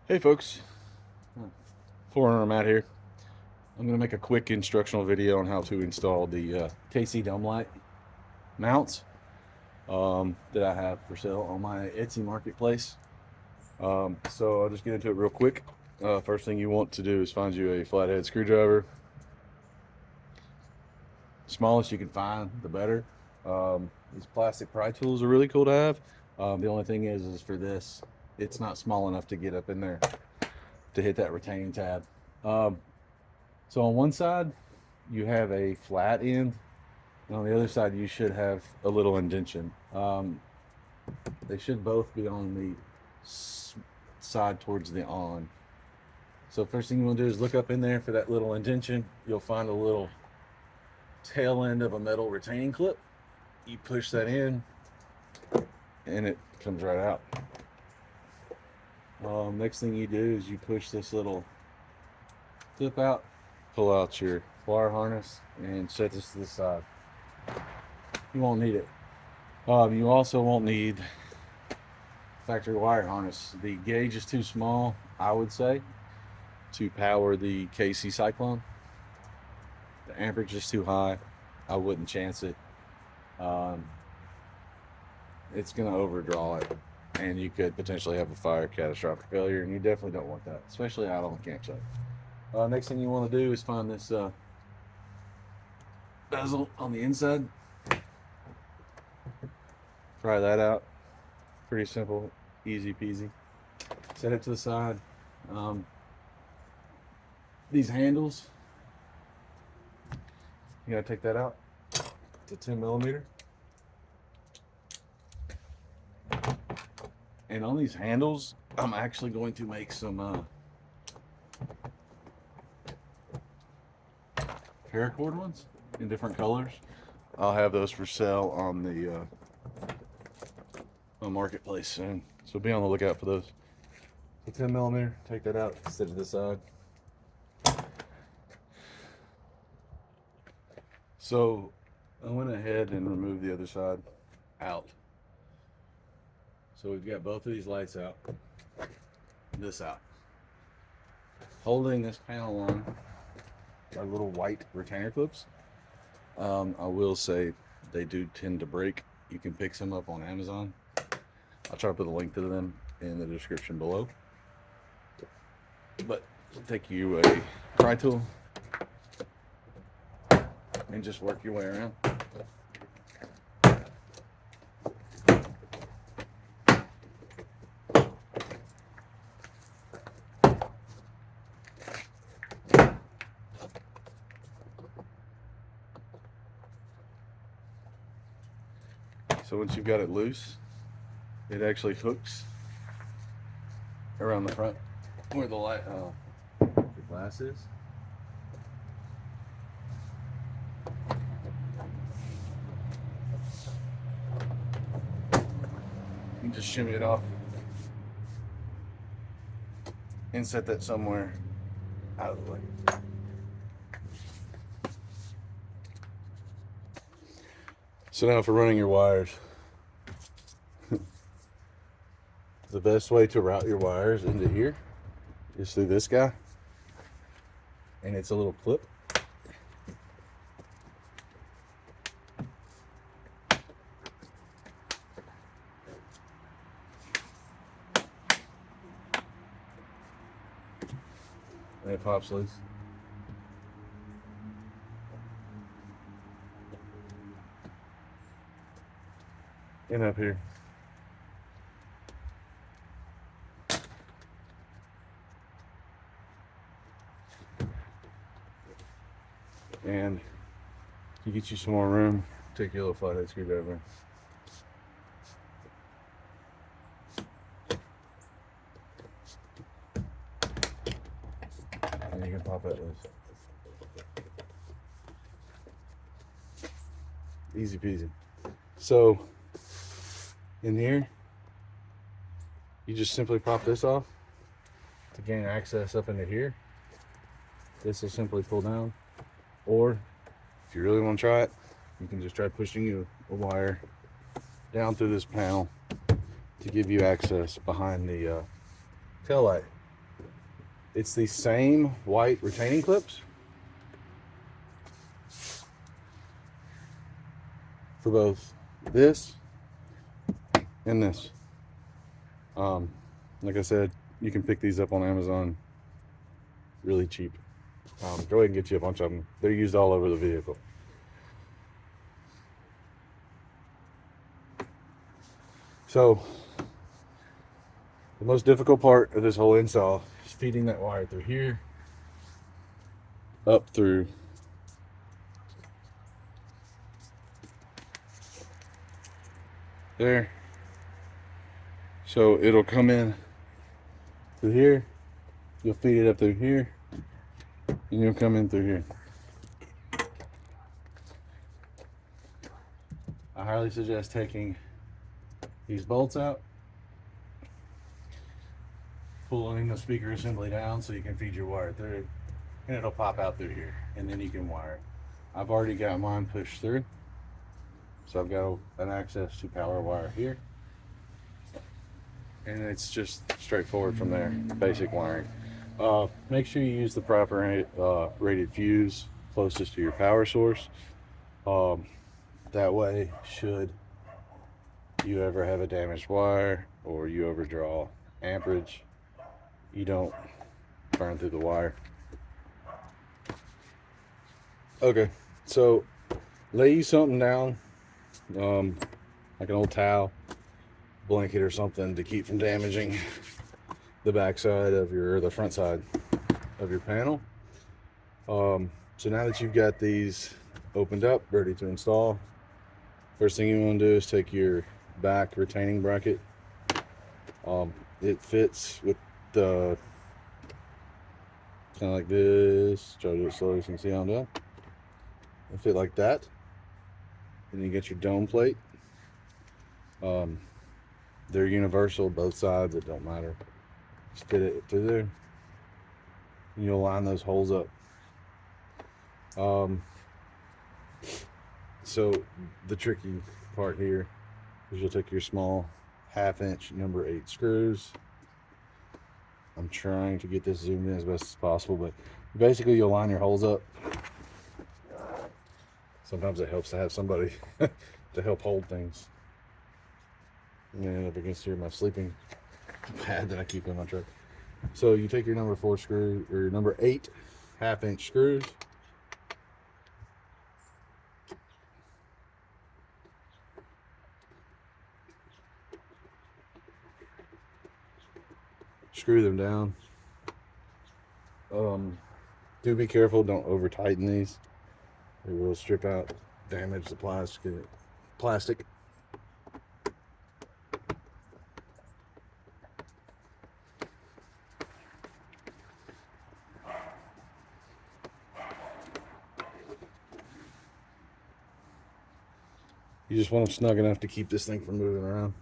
Hey folks, 4Runner Matt here. I'm going to make a quick instructional video on how to install the KC dome light mounts that I have for sale on my Etsy marketplace. So I'll just get into it real quick. First thing you want to do is find you a flathead screwdriver. Smallest you can find, the better. These plastic pry tools are really cool to have. The only thing is for this, it's not small enough to get up in there to hit that retaining tab. So on one side, you have a flat end, and on the other side, you should have a little indention. They should both be on the side towards the on. So first thing you want to do is look up in there for that little indention. You'll find a little tail end of a metal retaining clip. You push that in, and it comes right out. Next thing you do is you push this little clip out, pull out your wire harness, and set this to the side. You won't need it. You also won't need factory wire harness. The gauge is too small, I would say, to power the KC Cyclone. The amperage is too high. I wouldn't chance it. It's going to overdraw it, and you could potentially have a fire, catastrophic failure, and you definitely don't want that, especially out on the campsite. Next thing you want to do is find this bezel on the inside. Try that out. Pretty simple, easy peasy. Set it to the side. These handles, you gotta take that out. It's a 10 millimeter. And on these handles, I'm actually going to make some paracord ones in different colors. I'll have those for sale on the marketplace soon, so be on the lookout for those. The 10 millimeter, take that out, set it to the side. So I went ahead and removed the other side out. So we've got both of these lights out, this out. Holding this panel on are little white retainer clips. I will say they do tend to break. You can pick some up on Amazon. I'll try to put a link to them in the description below. But take you a pry tool and just work your way around. So once you've got it loose, it actually hooks around the front where the light, the glass is. You just shimmy it off and set that somewhere out of the way. So now for running your wires, the best way to route your wires into here is through this guy, and it's a little clip. And it pops loose. And up here. And to get you some more room, take your little flathead screwdriver. And you can pop that loose. Easy peasy. So in here, you just simply pop this off to gain access up into here. This will simply pull down, or if you really want to try it, you can just try pushing a wire down through this panel to give you access behind the tail light. It's the same white retaining clips for both this and this. Like I said, you can pick these up on Amazon really cheap. Go ahead and get you a bunch of them. They're used all over the vehicle. So the most difficult part of this whole install is feeding that wire through here, up through there. So it'll come in through here, you'll feed it up through here, and you'll come in through here. I highly suggest taking these bolts out, pulling the speaker assembly down so you can feed your wire through, and it'll pop out through here, and then you can wire it. I've already got mine pushed through, so I've got an access to power wire here, and it's just straightforward from there, basic wiring. Make sure you use the proper rated fuse closest to your power source. That way, should you ever have a damaged wire or you overdraw amperage, you don't burn through the wire. Okay, so lay you something down, like an old towel, blanket or something, to keep from damaging the back side of the front side of your panel. So now that you've got these opened up, ready to install, first thing you want to do is take your back retaining bracket. It fits with the kind of like this. Try to do it slowly so you can see how I'm doing. It'll fit like that. Then you get your dome plate. They're universal, both sides, it don't matter. Just fit it through there. And you'll line those holes up. So the tricky part here is you'll take your small 1/2" number 8 screws. I'm trying to get this zoomed in as best as possible, but basically you'll line your holes up. Sometimes it helps to have somebody to help hold things. And up against here my sleeping pad that I keep in my truck. So you take your number 4 screw, or your number 8 1/2" screws. Screw them down. Do be careful, don't over tighten these. It will strip out, damage the plastic. You just want them snug enough to keep this thing from moving around.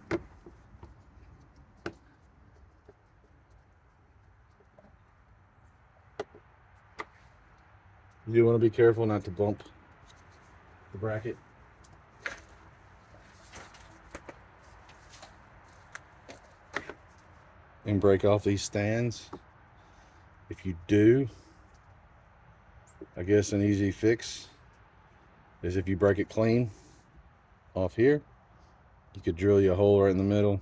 You do want to be careful not to bump the bracket. And break off these stands. If you do, I guess an easy fix is if you break it clean off here, you could drill you a hole right in the middle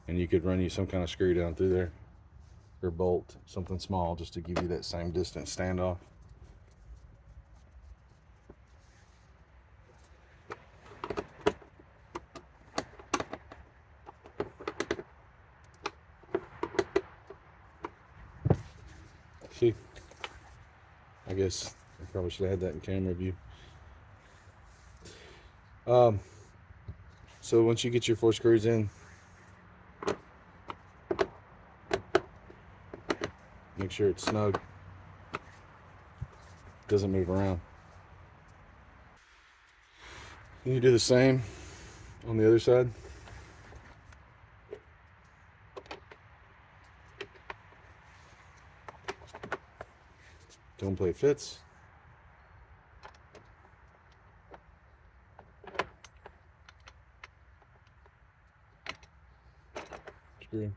and you could run you some kind of screw down through there, or bolt, something small, just to give you that same distance standoff. See, I guess I probably should have had that in camera view. So once you get your 4 screws in, make sure it's snug, doesn't move around. You do the same on the other side. Dome plate fits. Screw.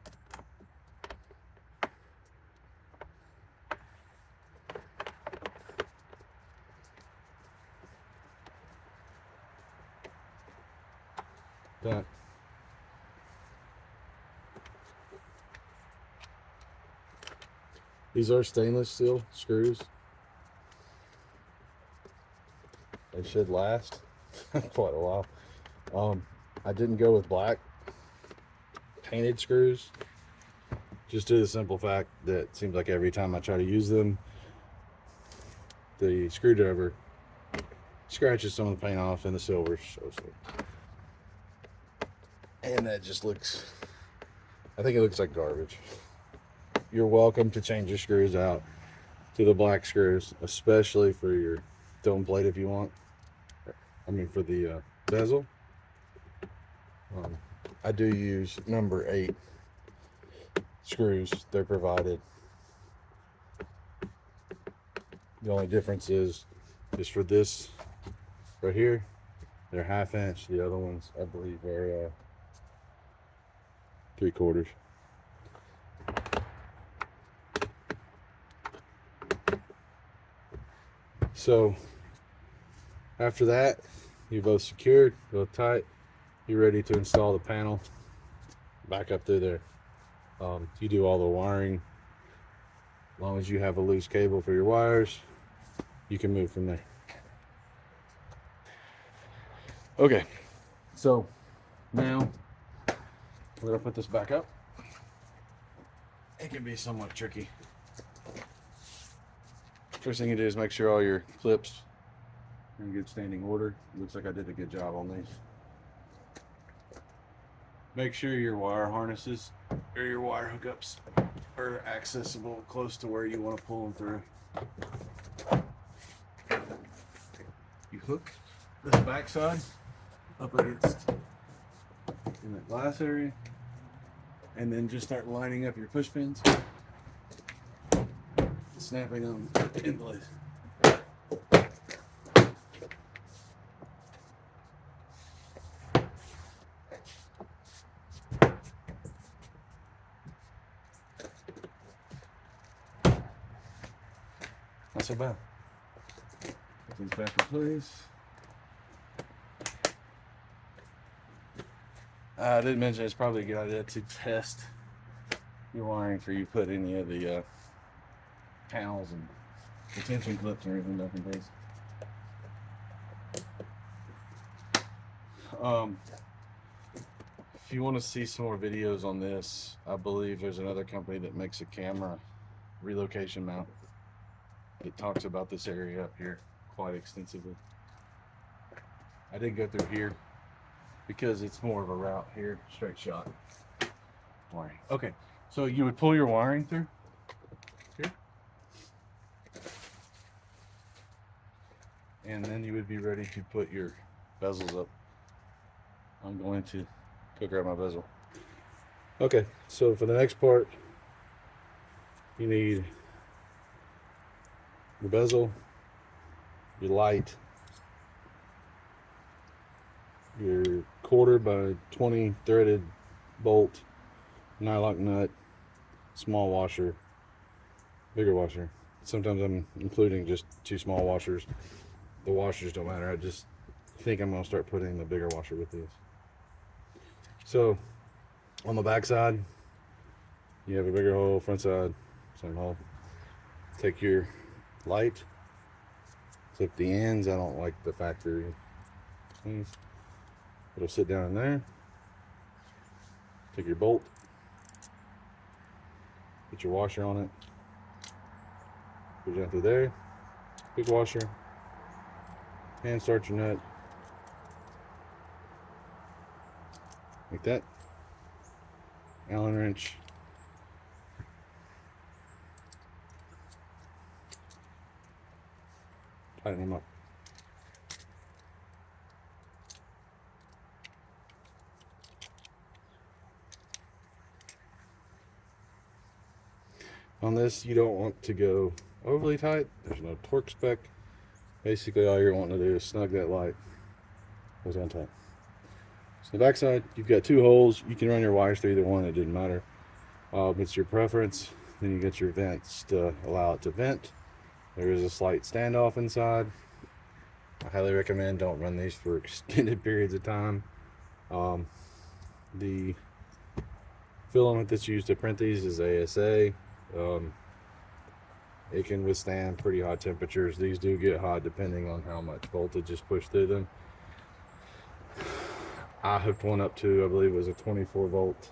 that. These are stainless steel screws. They should last quite a while. I didn't go with black painted screws, just due to the simple fact that it seems like every time I try to use them, the screwdriver scratches some of the paint off and the silver shows it. And that just looks, I think it looks like garbage. You're welcome to change your screws out to the black screws, especially for your dome plate if you want. I mean for the bezel. I do use number 8 screws. They're provided. The only difference is for this right here, they're 1/2 inch. The other ones, I believe, are 3/4. So after that, you're both secured, both tight. You're ready to install the panel back up through there. You do all the wiring. As long as you have a loose cable for your wires, you can move from there. Okay, so now we're gonna put this back up. It can be somewhat tricky. First thing you do is make sure all your clips are in good standing order. Looks like I did a good job on these. Make sure your wire harnesses or your wire hookups are accessible close to where you want to pull them through. You hook this backside up against in that glass area, and then just start lining up your push pins, snapping them in place. Not so bad. Put these back in place. I did mention it's probably a good idea to test your wiring before you put any of the panels and retention clips or anything up in place. If you want to see some more videos on this, I believe there's another company that makes a camera relocation mount that talks about this area up here quite extensively. I did go through here because it's more of a route here, straight shot wiring. Okay, so you would pull your wiring through here, and then you would be ready to put your bezels up. I'm going to go grab my bezel. Okay, so for the next part, you need your bezel, your light, your 1/4 by 20 threaded bolt, nylock nut, small washer, bigger washer. Sometimes I'm including just 2 small washers. The washers don't matter. I just think I'm going to start putting the bigger washer with these. So on the back side, you have a bigger hole, front side, same hole. Take your light, clip the ends. I don't like the factory things. It'll sit down in there. Take your bolt, put your washer on it, put it down through there, big washer, and start your nut like that. Allen wrench, tighten them up. On this, you don't want to go overly tight. There's no torque spec. Basically, all you're wanting to do is snug that light goes on tight. So the backside, you've got 2 holes. You can run your wires through either one. It didn't matter. It's your preference. Then you get your vents to allow it to vent. There is a slight standoff inside. I highly recommend don't run these for extended periods of time. The filament that's used to print these is ASA. It can withstand pretty hot temperatures. These do get hot depending on how much voltage is pushed through them. I hooked one up to, I believe it was a 24-volt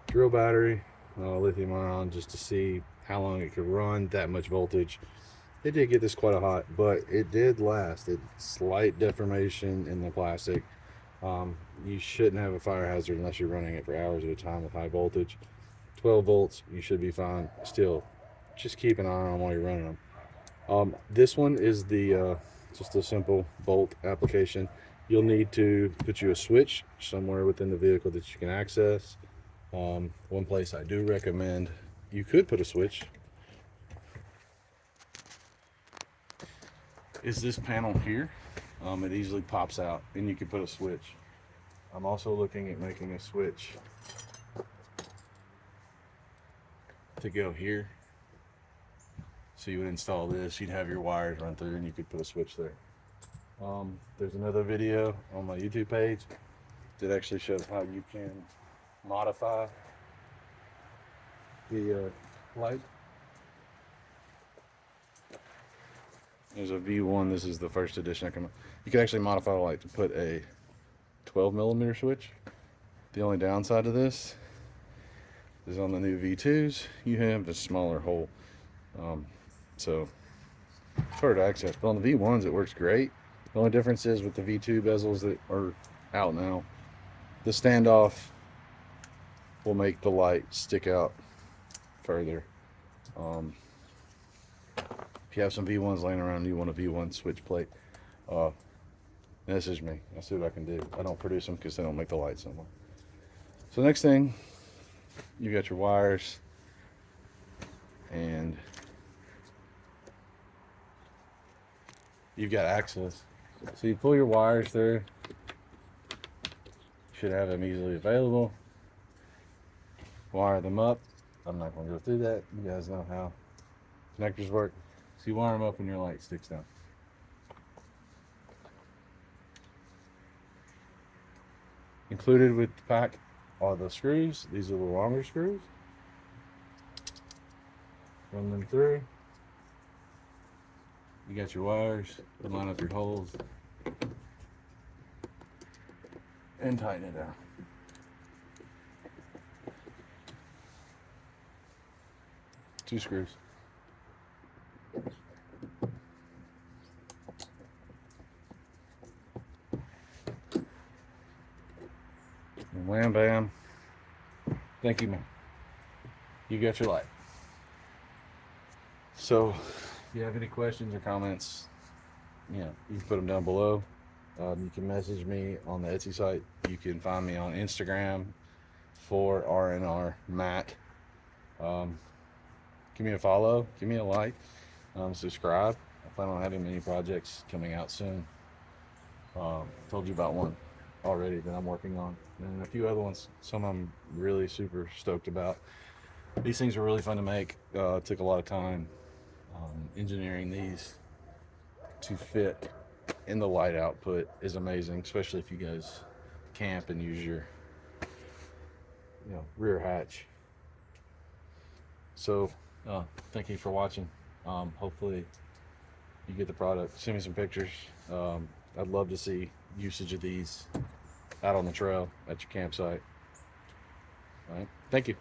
drill battery, lithium ion, just to see how long it could run that much voltage. It did get this quite a hot, but it did last. It's slight deformation in the plastic. You shouldn't have a fire hazard unless you're running it for hours at a time with high voltage. 12 volts, you should be fine. Still, just keep an eye on them while you're running them. This one is the just a simple bolt application. You'll need to put you a switch somewhere within the vehicle that you can access. One place I do recommend you could put a switch is this panel here. It easily pops out and you can put a switch. I'm also looking at making a switch to go here. So you would install this, you'd have your wires run through and you could put a switch there. There's another video on my YouTube page that actually shows how you can modify the light. There's a V1, this is the first edition. You can actually modify the light to put a 12mm switch. The only downside to this is on the new V2s, you have a smaller hole. So it's hard to access, but on the V1s it works great. The only difference is with the V2 bezels that are out now, the standoff will make the light stick out further. If you have some V1s laying around and you want a V1 switch plate, message me. I'll see what I can do. I don't produce them because they don't make the lights no more. So next thing, you got your wires and you've got access. So you pull your wires through, you should have them easily available. Wire them up. I'm not going to go through that. You guys know how connectors work. So you wire them up and your light sticks down. Included with the pack are the screws. These are the longer screws. Run them through. You got your wires, line up your holes, and tighten it down. Two screws. And wham bam. Thank you, man. You got your light. So if you have any questions or comments, you can put them down below. You can message me on the Etsy site. You can find me on Instagram for RNR Matt. Give me a follow, give me a like, subscribe. I plan on having many projects coming out soon. Told you about one already that I'm working on, and a few other ones. Some I'm really super stoked about. These things are really fun to make. It took a lot of time engineering these to fit in the light output is amazing, especially if you guys camp and use your rear hatch. So thank you for watching. Hopefully you get the product. Send me some pictures. I'd love to see usage of these out on the trail at your campsite. All right, thank you.